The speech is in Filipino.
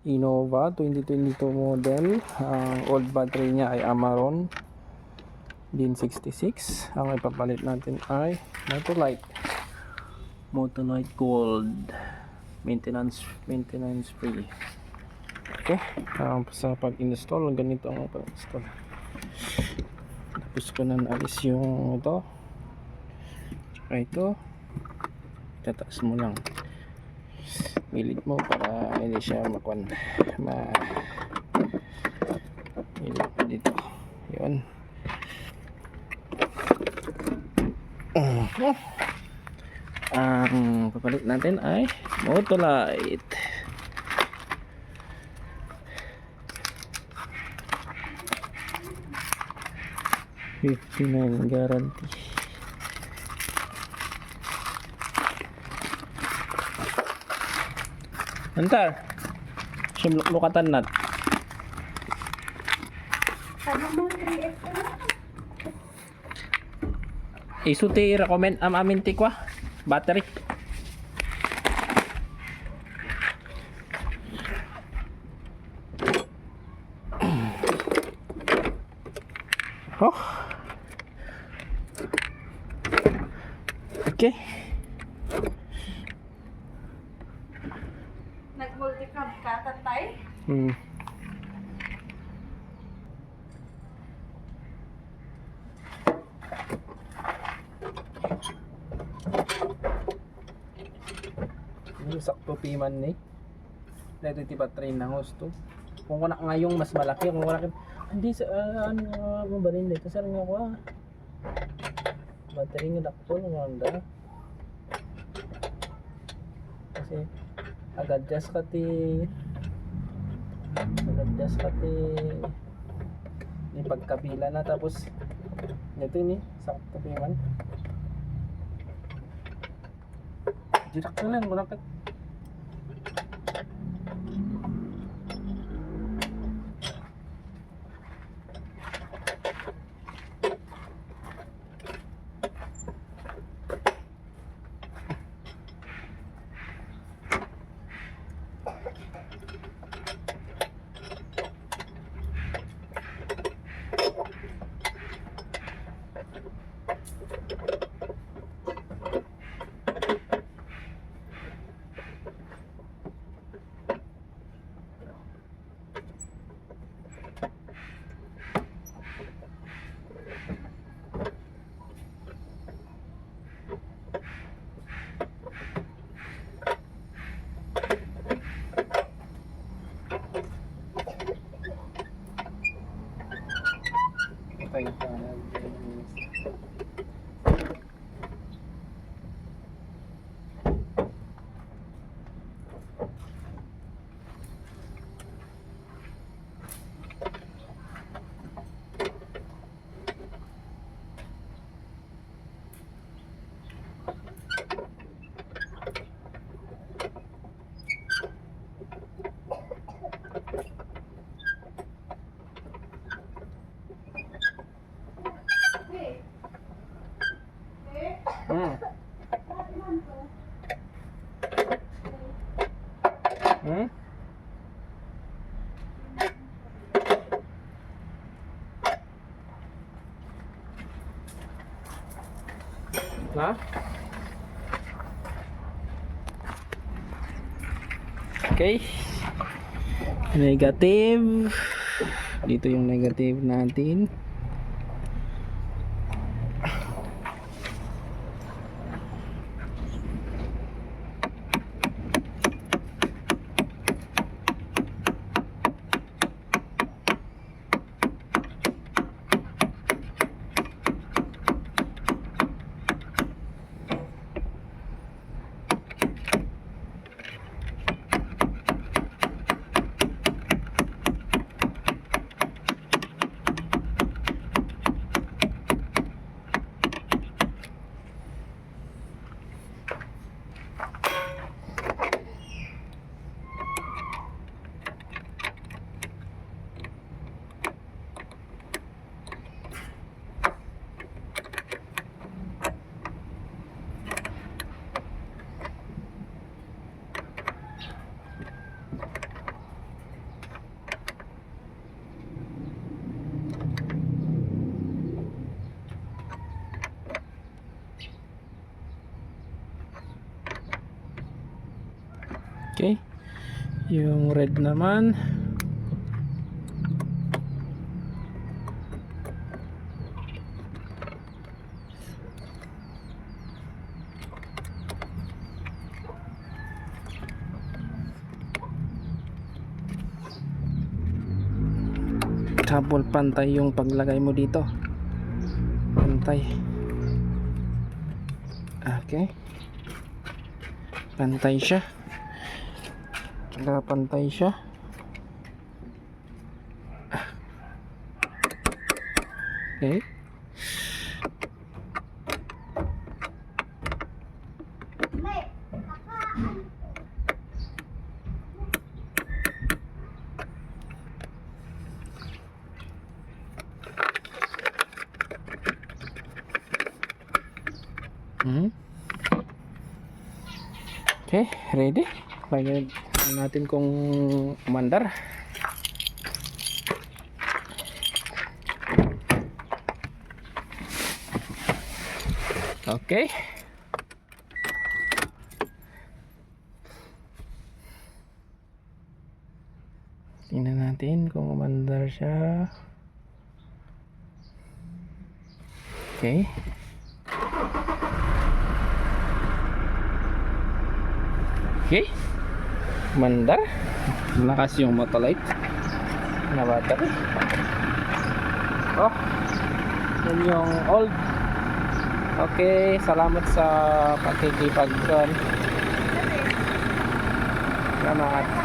Innova 2022 model. Ang old battery niya ay Amaron DIN 66. Ang ipapalit natin ay Motolite Gold, maintenance free. Okay, sa pag-install ganito ang pag-install. Tapos ko na naalis yung ito, tsaka ito, tataas mo lang milit mo para hindi siya milit mo dito, yun. Ang papalit natin ay Motolite. $59 guarantee. Antar siyem lukatan nat isuti recommend amin tikwa battery. Oh, okay. Nag-multicam ka, tatay? Yung sakto piman ni. Dito tiba train ng hosto. Kung kuna ngayong mas malaki, kung kuna hindi sa ano ba rin dito sa nga ko. Battery nga dakto ng Honda. Kasi agad-adjust ka ti ni pagkapila na tapos ito ni sakto piman. Jirak na lang muna ka. Na? Okay. Negative. Dito yung negative natin. Yung red naman. Habol pantay yung paglagay mo dito. Pantay. Okay. Pantay siya. Pantay siya. Okay. Okay, ready? Lagyan natin kung umandar. Okay. Tingnan natin kung umandar siya. Okay. Okay. Umandar. Malakas yung motolite na battery. Oh. Yan yung old. Okay, salamat sa pakikipag-con. Salamat.